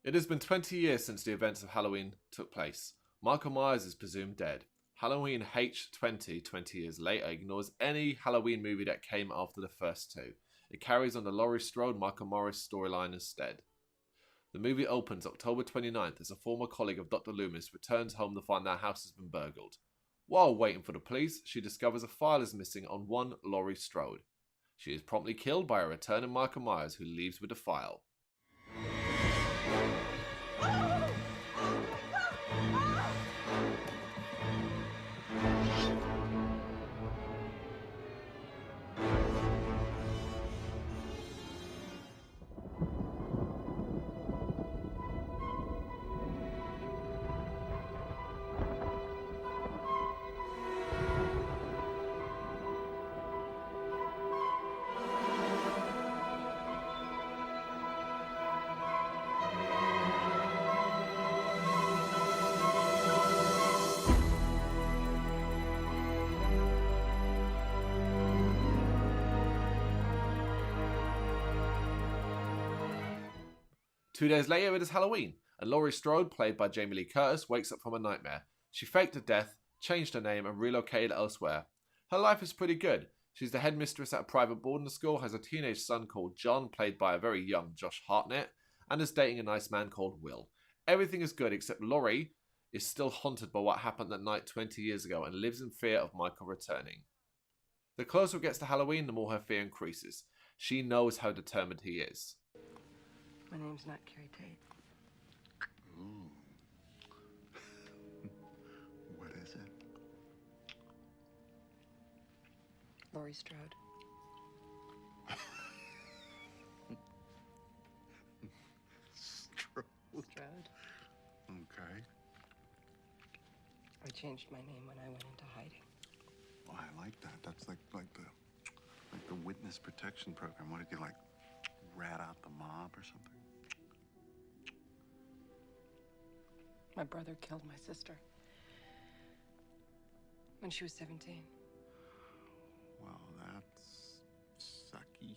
It has been 20 years since the events of Halloween took place. Michael Myers is presumed dead. Halloween H20, 20 years later, ignores any Halloween movie that came after the first two. It carries on the Laurie Strode Michael Morris storyline instead. The movie opens October 29th as a former colleague of Dr. Loomis returns home to find their house has been burgled. While waiting for the police, she discovers a file is missing on one Laurie Strode. She is promptly killed by a returning Michael Myers who leaves with the file. 2 days later, it is Halloween, and Laurie Strode, played by Jamie Lee Curtis, wakes up from a nightmare. She faked her death, changed her name, and relocated elsewhere. Her life is pretty good. She's the headmistress at a private boarding school, has a teenage son called John, played by a very young Josh Hartnett, and is dating a nice man called Will. Everything is good except Laurie is still haunted by what happened that night 20 years ago and lives in fear of Michael returning. The closer it gets to Halloween, the more her fear increases. She knows how determined he is. My name's not Carrie Tate. Ooh. What is it? Laurie Strode. Strode. Strode. Okay. I changed my name when I went into hiding. Oh, I like that. That's like the witness protection program. What did you rat out the mob or something? My brother killed my sister when she was 17. Well, that's sucky.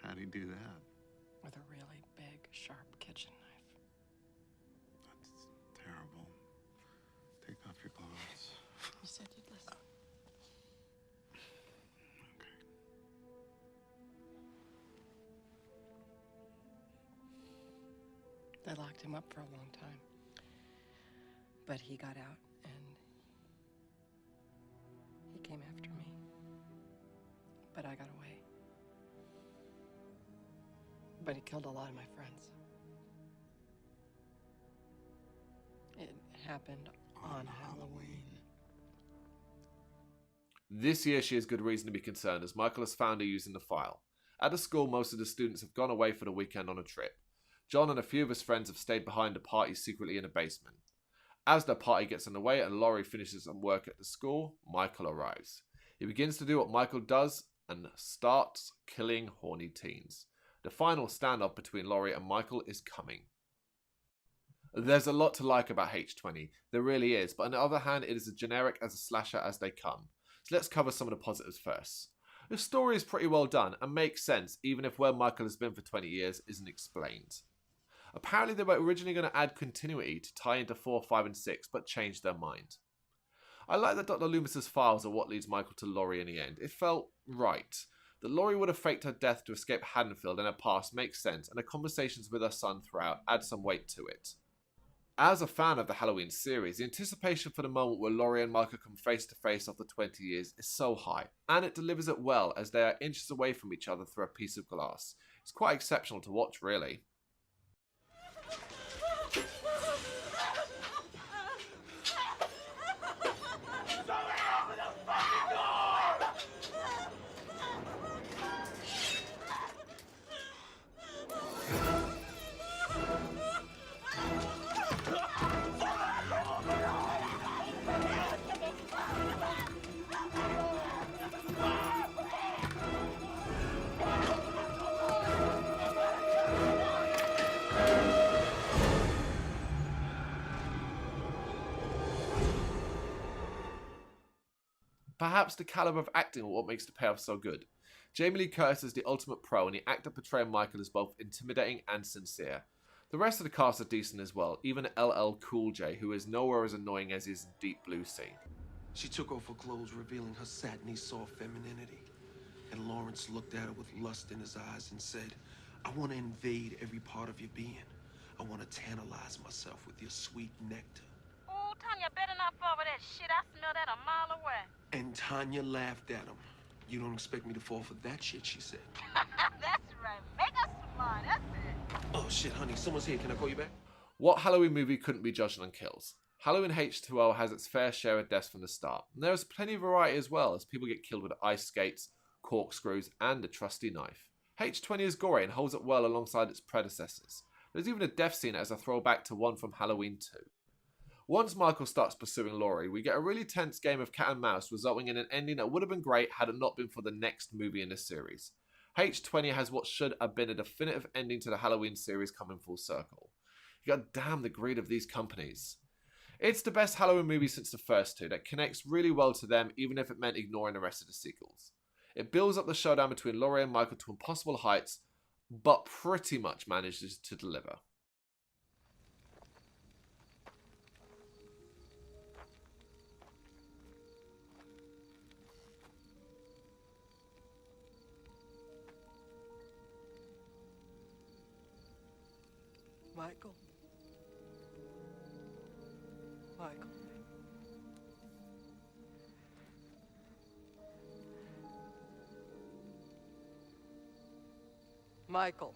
How'd he do that? With a really big, sharp kitchen knife. That's terrible. Take off your clothes. You said you'd listen. They locked him up for a long time. But he got out and he came after me. But I got away. But he killed a lot of my friends. It happened on Halloween. This year she has good reason to be concerned as Michael has found her using the file. At the school, most of the students have gone away for the weekend on a trip. John and a few of his friends have stayed behind to party secretly in a basement. As the party gets underway and Laurie finishes some work at the school, Michael arrives. He begins to do what Michael does and starts killing horny teens. The final standoff between Laurie and Michael is coming. There's a lot to like about H20, there really is, but on the other hand, it is as generic as a slasher as they come. So let's cover some of the positives first. The story is pretty well done and makes sense even if where Michael has been for 20 years isn't explained. Apparently they were originally going to add continuity to tie into 4, 5 and 6, but changed their mind. I like that Dr. Loomis's files are what leads Michael to Laurie in the end. It felt right. That Laurie would have faked her death to escape Haddonfield in her past makes sense, and the conversations with her son throughout add some weight to it. As a fan of the Halloween series, the anticipation for the moment where Laurie and Michael come face to face after 20 years is so high, and it delivers it well as they are inches away from each other through a piece of glass. It's quite exceptional to watch, really. Perhaps the caliber of acting are what makes the payoff so good. Jamie Lee Curtis is the ultimate pro, and the actor portraying Michael is both intimidating and sincere. The rest of the cast are decent as well, even LL Cool J, who is nowhere as annoying as his Deep Blue Sea. She took off her clothes, revealing her satiny, soft femininity. And Lawrence looked at her with lust in his eyes and said, I want to invade every part of your being. I want to tantalize myself with your sweet nectar. Oh, Tanya, better not fall for that shit. I smell that a mile away. And Tanya laughed at him. You don't expect me to fall for that shit, she said. That's right. Make us smart. That's it. Oh, shit, honey. Someone's here. Can I call you back? What Halloween movie couldn't be judged on kills? Halloween H20 has its fair share of deaths from the start. And there is plenty of variety as well, as people get killed with ice skates, corkscrews, and a trusty knife. H20 is gory and holds up well alongside its predecessors. There's even a death scene as a throwback to one from Halloween 2. Once Michael starts pursuing Laurie, we get a really tense game of cat and mouse, resulting in an ending that would have been great had it not been for the next movie in the series. H20 has what should have been a definitive ending to the Halloween series coming full circle. God damn the greed of these companies. It's the best Halloween movie since the first two that connects really well to them, even if it meant ignoring the rest of the sequels. It builds up the showdown between Laurie and Michael to impossible heights, but pretty much manages to deliver. Michael. Michael. Michael.